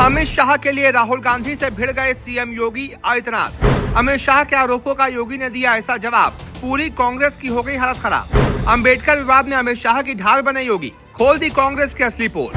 अमित शाह के लिए राहुल गांधी से भिड़ गए सीएम योगी आदित्यनाथ। अमित शाह के आरोपों का योगी ने दिया ऐसा जवाब, पूरी कांग्रेस की हो गई हालत खराब। अंबेडकर विवाद में अमित शाह की ढाल बने योगी, खोल दी कांग्रेस की असली पोल।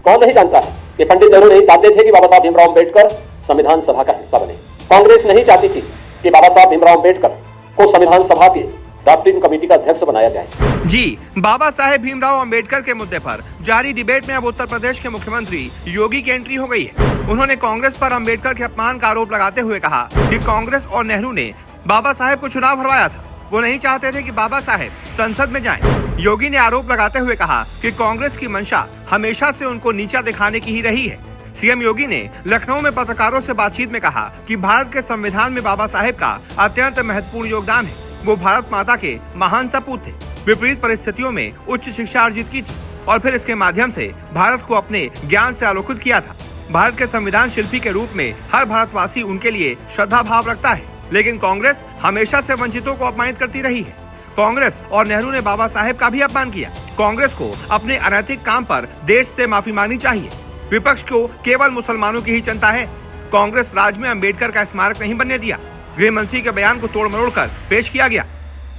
कौन नहीं जानता है कि पंडित नेहरू नहीं चाहते थे कि बाबा साहब भीमराव अम्बेडकर संविधान सभा का हिस्सा बने। कांग्रेस नहीं चाहती थी कि बाबा साहब भीमराव अम्बेडकर को संविधान सभा के ड्राफ्टिंग कमेटी का अध्यक्ष बनाया जाए। जी, बाबा साहेब भीमराव अंबेडकर के मुद्दे पर जारी डिबेट में अब उत्तर प्रदेश के मुख्यमंत्री योगी की एंट्री हो गई है। उन्होंने कांग्रेस पर अंबेडकर के अपमान का आरोप लगाते हुए कहा कि कांग्रेस और नेहरू ने बाबा साहेब को चुनाव हरवाया था, वो नहीं चाहते थे कि बाबा साहेब संसद में जाएं। योगी ने आरोप लगाते हुए कहा कि कांग्रेस की मंशा हमेशा से उनको नीचा दिखाने की ही रही है। सीएम योगी ने लखनऊ में पत्रकारों से बातचीत में कहा कि भारत के संविधान में बाबा साहेब का अत्यंत महत्वपूर्ण योगदान है। वो भारत माता के महान सपूत थे। विपरीत परिस्थितियों में उच्च शिक्षा अर्जित की थी और फिर इसके माध्यम से भारत को अपने ज्ञान से आलोकित किया था। भारत के संविधान शिल्पी के रूप में हर भारतवासी उनके लिए श्रद्धा भाव रखता है, लेकिन कांग्रेस हमेशा से वंचितों को अपमानित करती रही है। कांग्रेस और नेहरू ने बाबा साहेब का भी अपमान किया। कांग्रेस को अपने अनैतिक काम पर देश से माफी मांगनी चाहिए। विपक्ष को केवल मुसलमानों की ही चिंता है। कांग्रेस राज में अंबेडकर का स्मारक नहीं बनने दिया। गृह मंत्री के बयान को तोड़ मरोड़ कर पेश किया गया,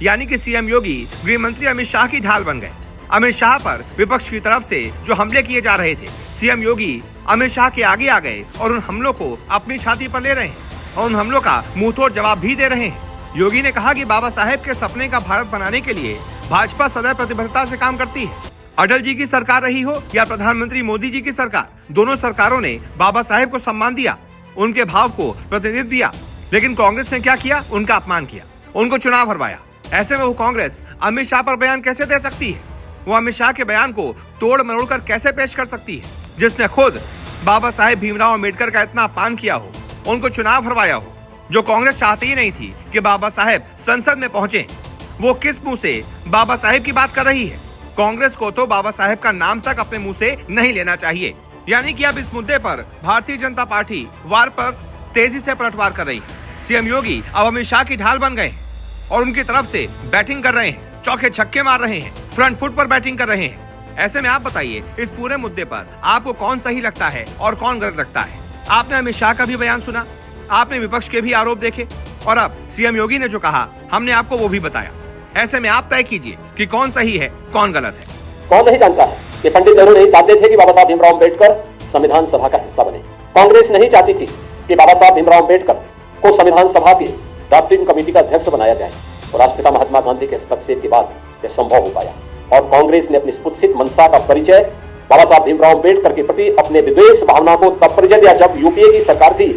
यानी कि सीएम योगी गृह मंत्री अमित शाह की ढाल बन गए। अमित शाह पर विपक्ष की तरफ से जो हमले किए जा रहे थे, सीएम योगी अमित शाह के आगे आ गए और उन हमलों को अपनी छाती पर ले रहे हैं और उन हमलों का मुंहतोड़ जवाब भी दे रहे हैं। योगी ने कहा कि बाबा साहेब के सपने का भारत बनाने के लिए भाजपा सदैव प्रतिबद्धता से काम करती है। अटल जी की सरकार रही हो या प्रधानमंत्री मोदी जी की सरकार, दोनों सरकारों ने बाबा साहेब को सम्मान दिया, उनके भाव को प्रतिनिधित्व दिया। लेकिन कांग्रेस ने क्या किया? उनका अपमान किया, उनको चुनाव हरवाया। ऐसे में वो कांग्रेस अमित शाह पर बयान कैसे दे सकती है? वो अमित शाह के बयान को तोड़ मरोड़ कर कैसे पेश कर सकती है, जिसने खुद बाबा साहेब भीमराव अम्बेडकर का इतना अपमान किया हो, उनको चुनाव हरवाया हो। जो कांग्रेस चाहती ही नहीं थी कि बाबा साहेब संसद में पहुंचे, वो किस मुंह से बाबा साहेब की बात कर रही है? कांग्रेस को तो बाबा साहेब का नाम तक अपने मुंह से नहीं लेना चाहिए। यानी कि अब इस मुद्दे पर भारतीय जनता पार्टी वार पर तेजी से पलटवार कर रही है। सीएम योगी अब अमित शाह की ढाल बन गए हैं और उनकी तरफ से बैटिंग कर रहे हैं, चौके छक्के मार रहे हैं, फ्रंट फुट पर बैटिंग कर रहे हैं। ऐसे में आप बताइए, इस पूरे मुद्दे पर आपको कौन सही लगता है और कौन गलत लगता है? आपने अमित शाह का भी बयान सुना, आपने विपक्ष के भी आरोप देखे और अब सीएम योगी ने जो कहा, हमने आपको वो भी बताया। ऐसे में आप तय कीजिए कि कौन सही है, कौन गलत है। कौन नहीं जानता है कि पंडित नेहरू नहीं चाहते थे कि बाबा साहब भीमराव अम्बेडकर संविधान सभा का हिस्सा बने। कांग्रेस नहीं चाहती थी कि बाबा साहब भीमराव अम्बेडकर को संविधान सभा के ड्राफ्टिंग कमेटी का अध्यक्ष बनाया जाए और राष्ट्रपिता महात्मा गांधी के हस्तक्षेप के बाद यह संभव हो पाया। और कांग्रेस ने अपनी कुत्सित मंशा का परिचय बाबा साहब भीमराव अम्बेडकर के प्रति अपने विद्वेष भावना को तब परिचय दिया जब यूपीए की सरकार थी